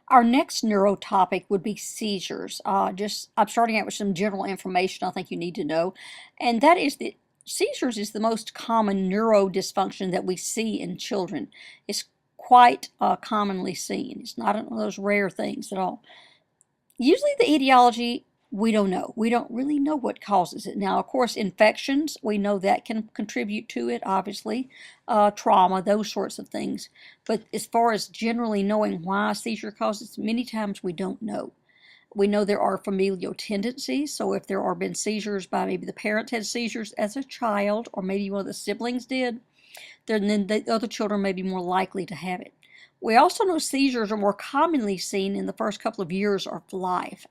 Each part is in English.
Our next neuro topic would be seizures. I'm starting out with some general information I think you need to know, and that is that seizures is the most common neuro dysfunction that we see in children. It's quite commonly seen. It's not one of those rare things at all. Usually the etiology, we don't know. We don't really know what causes it. Now, of course, infections, we know that can contribute to it, obviously, trauma, those sorts of things. But as far as generally knowing why a seizure causes, many times we don't know. We know there are familial tendencies, so if there are been seizures by maybe the parent had seizures as a child, or maybe one of the siblings did, then the other children may be more likely to have it. We also know seizures are more commonly seen in the first couple of years of life.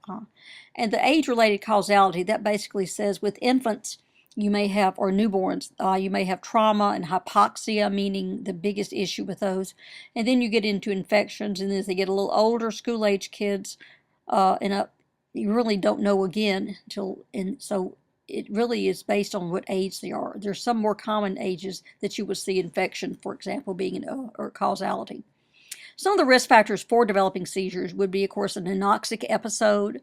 And the age-related causality, that basically says with infants, you may have, or newborns, you may have trauma and hypoxia, meaning the biggest issue with those. And then you get into infections, and as they get a little older, school-age kids, you really don't know again until, and so it really is based on what age they are. There's some more common ages that you would see infection, for example, being or causality. Some of the risk factors for developing seizures would be, of course, an anoxic episode,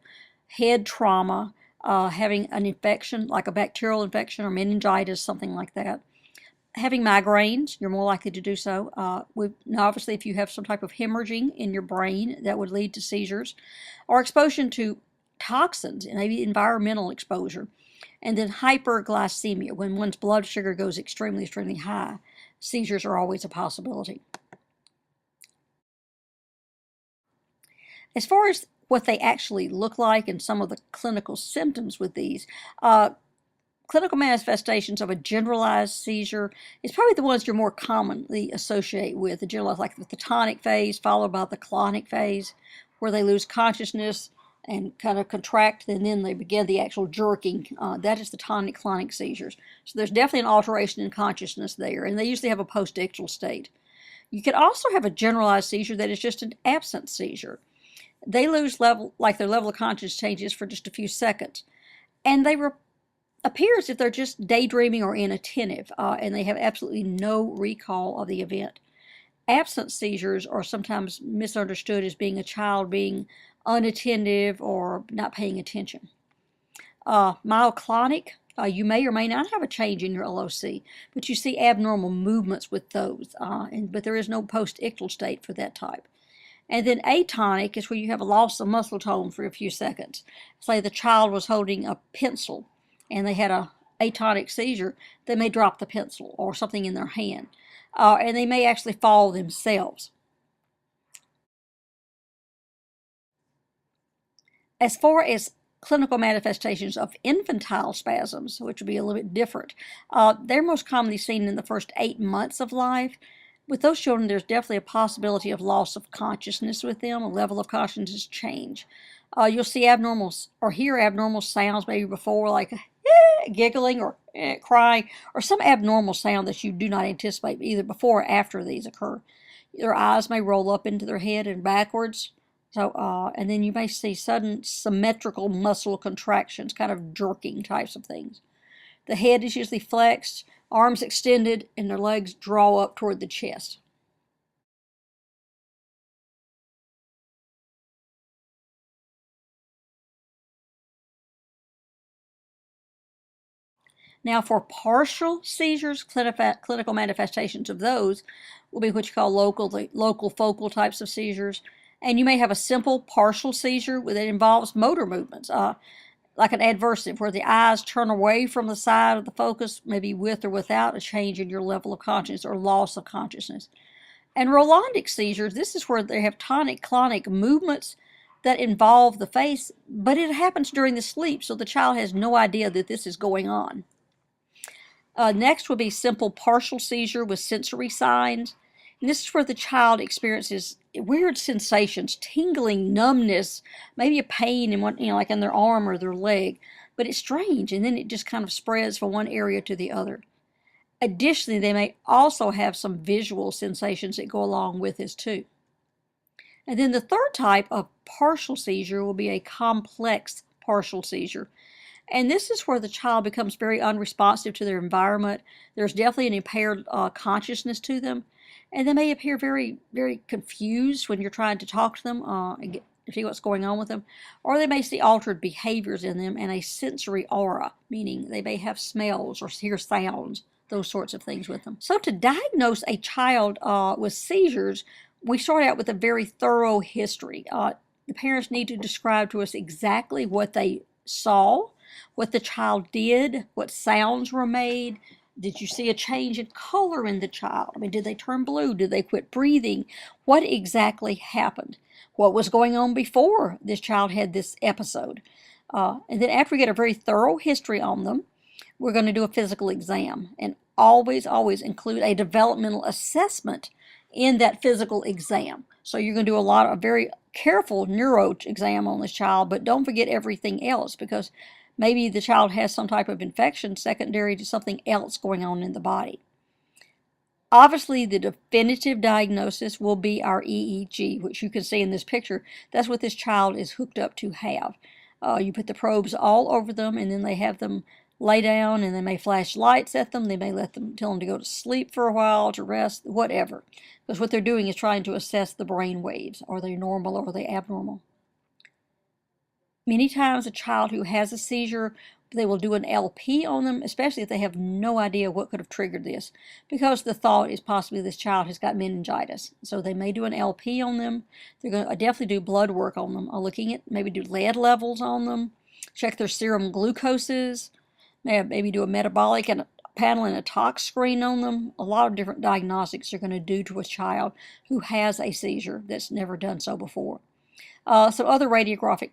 head trauma, having an infection like a bacterial infection or meningitis, something like that. Having migraines, you're more likely to do so. Now, obviously, if you have some type of hemorrhaging in your brain, that would lead to seizures, or exposure to toxins, and maybe environmental exposure. And then hyperglycemia, when one's blood sugar goes extremely, extremely high. Seizures are always a possibility. As far as what they actually look like and some of the clinical symptoms with these, clinical manifestations of a generalized seizure is probably the ones you're more commonly associated with. The generalized, like the tonic phase, followed by the clonic phase, where they lose consciousness and kind of contract, and then they begin the actual jerking. That is the tonic-clonic seizures. So there's definitely an alteration in consciousness there, and they usually have a post-ictal state. You could also have a generalized seizure that is just an absent seizure. They lose their level of consciousness changes for just a few seconds, and they appear as if they're just daydreaming or inattentive, and they have absolutely no recall of the event. Absent seizures are sometimes misunderstood as being a child being unattentive or not paying attention. Myoclonic, you may or may not have a change in your LOC, but you see abnormal movements with those, but there is no post-ictal state for that type. And then atonic is where you have a loss of muscle tone for a few seconds. Say the child was holding a pencil and they had a atonic seizure, they may drop the pencil or something in their hand, and they may actually fall themselves. As far as clinical manifestations of infantile spasms, which would be a little bit different, they're most commonly seen in the first 8 months of life. With those children, there's definitely a possibility of loss of consciousness with them, a level of consciousness change. You'll see abnormal or hear abnormal sounds maybe before, like giggling or crying, or some abnormal sound that you do not anticipate either before or after these occur. Their eyes may roll up into their head and backwards. So, and then you may see sudden symmetrical muscle contractions, kind of jerking types of things. The head is usually flexed, arms extended, and their legs draw up toward the chest. Now, for partial seizures, clinical manifestations of those will be what you call local focal types of seizures. And you may have a simple partial seizure that involves motor movements, like an adversive, where the eyes turn away from the side of the focus, maybe with or without a change in your level of consciousness or loss of consciousness. And Rolandic seizures, this is where they have tonic-clonic movements that involve the face, but it happens during the sleep, so the child has no idea that this is going on. Next would be simple partial seizure with sensory signs. And this is where the child experiences weird sensations, tingling, numbness, maybe a pain in one, like in their arm or their leg. But it's strange, and then it just kind of spreads from one area to the other. Additionally, they may also have some visual sensations that go along with this too. And then the third type of partial seizure will be a complex partial seizure. And this is where the child becomes very unresponsive to their environment. There's definitely an impaired consciousness to them. And they may appear very, very confused when you're trying to talk to them and see what's going on with them. Or they may see altered behaviors in them and a sensory aura, meaning they may have smells or hear sounds, those sorts of things with them. So to diagnose a child with seizures, we start out with a very thorough history. The parents need to describe to us exactly what they saw, what the child did, what sounds were made. Did you see a change in color in the child? I mean, did they turn blue? Did they quit breathing? What exactly happened? What was going on before this child had this episode? And then after we get a very thorough history on them, we're going to do a physical exam. And always, always include a developmental assessment in that physical exam. So you're going to do a very careful neuro exam on this child, but don't forget everything else, because maybe the child has some type of infection secondary to something else going on in the body. Obviously, the definitive diagnosis will be our EEG, which you can see in this picture. That's what this child is hooked up to have. You put the probes all over them, and then they have them lay down, and they may flash lights at them. They may tell them to go to sleep for a while, to rest, whatever. Because what they're doing is trying to assess the brain waves. Are they normal or are they abnormal? Many times a child who has a seizure, they will do an LP on them, especially if they have no idea what could have triggered this, because the thought is possibly this child has got meningitis. So they may do an LP on them. They're going to definitely do blood work on them, looking at maybe do lead levels on them, check their serum glucoses, maybe do a metabolic and panel and a tox screen on them. A lot of different diagnostics they're going to do to a child who has a seizure that's never done so before. Some other radiographic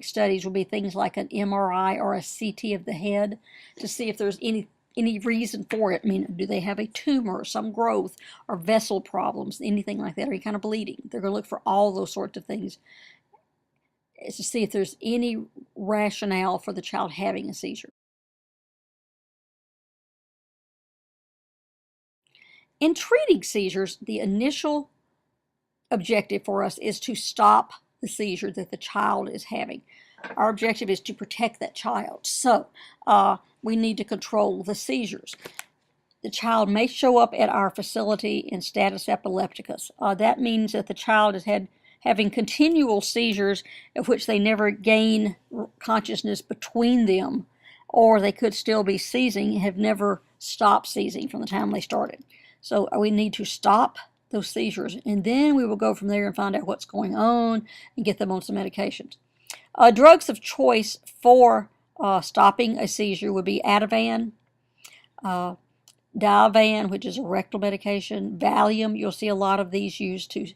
studies will be things like an MRI or a CT of the head to see if there's any reason for it. I mean, do they have a tumor, some growth, or vessel problems, anything like that, or any kind of bleeding? They're going to look for all those sorts of things to see if there's any rationale for the child having a seizure. In treating seizures, the initial objective for us is to stop the seizure that the child is having. Our objective is to protect that child. So we need to control the seizures. The child may show up at our facility in status epilepticus. That means that the child is having continual seizures of which they never gain consciousness between them, or they could still be seizing and have never stopped seizing from the time they started. So we need to stop those seizures, and then we will go from there and find out what's going on and get them on some medications. Drugs of choice for stopping a seizure would be Ativan, Diavan, which is a rectal medication, Valium. You'll see a lot of these used to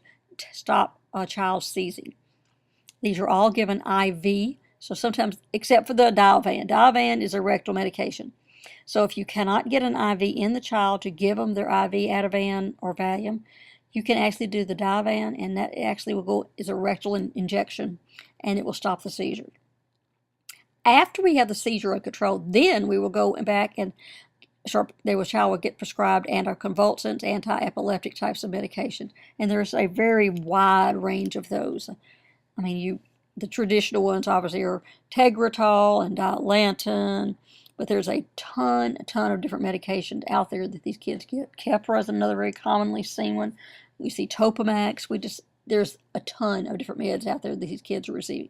stop a child seizing. These are all given IV, so sometimes, except for the Diavan. Diavan is a rectal medication. So if you cannot get an IV in the child to give them their IV Ativan or Valium, you can actually do the Diavan, and that actually will go as a rectal injection, and it will stop the seizure. After we have the seizure under control, then we will go back and the child will get prescribed anticonvulsants, anti-epileptic types of medication, and there's a very wide range of those. I mean, the traditional ones obviously are Tegretol and Dilantin, but there's a ton of different medications out there that these kids get. Keppra is another very commonly seen one. We see Topamax. There's a ton of different meds out there that these kids are receiving.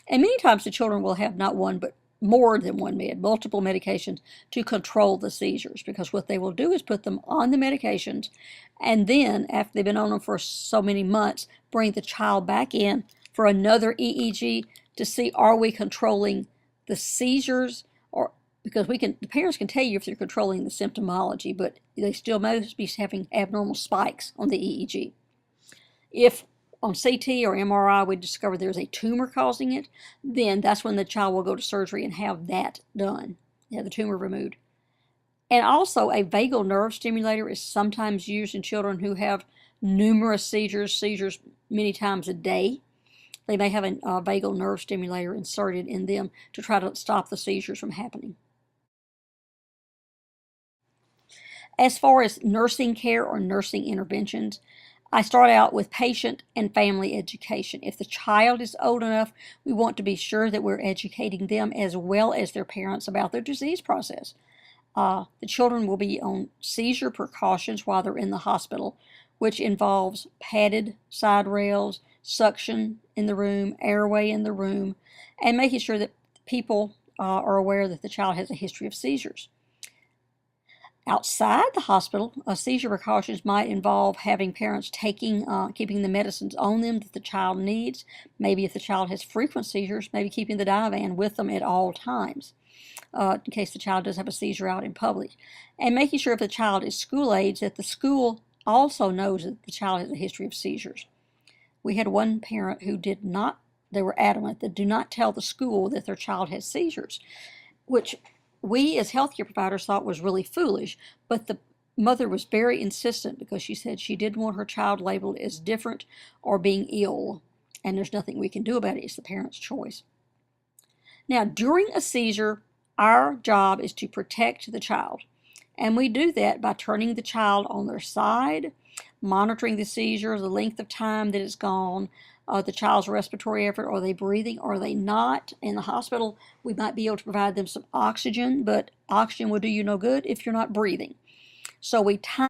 And many times the children will have not one, but more than one med, multiple medications to control the seizures, because what they will do is put them on the medications, and then after they've been on them for so many months, bring the child back in for another EEG to see, are we controlling the seizures, or because the parents can tell you if they're controlling the symptomology, but they still must be having abnormal spikes on the EEG. If on CT or MRI we discover there's a tumor causing it, then that's when the child will go to surgery and have that done, have the tumor removed. And also a vagal nerve stimulator is sometimes used in children who have numerous seizures many times a day. They may have a vagal nerve stimulator inserted in them to try to stop the seizures from happening. As far as nursing care or nursing interventions, I start out with patient and family education. If the child is old enough, we want to be sure that we're educating them as well as their parents about their disease process. The children will be on seizure precautions while they're in the hospital, which involves padded side rails, suction in the room, airway in the room, and making sure that people are aware that the child has a history of seizures. Outside the hospital, seizure precautions might involve having parents keeping the medicines on them that the child needs. Maybe if the child has frequent seizures, maybe keeping the Divan with them at all times, in case the child does have a seizure out in public. And making sure if the child is school age that the school also knows that the child has a history of seizures. We had one parent who did not, they were adamant that do not tell the school that their child has seizures, which we as healthcare providers thought was really foolish, but the mother was very insistent because she said she didn't want her child labeled as different or being ill, and there's nothing we can do about it. It's the parent's choice. Now, during a seizure, our job is to protect the child, and we do that by turning the child on their side, monitoring the seizure, the length of time that it's gone, the child's respiratory effort. Are they breathing? Are they not? In the hospital, we might be able to provide them some oxygen, but oxygen will do you no good if you're not breathing. So we time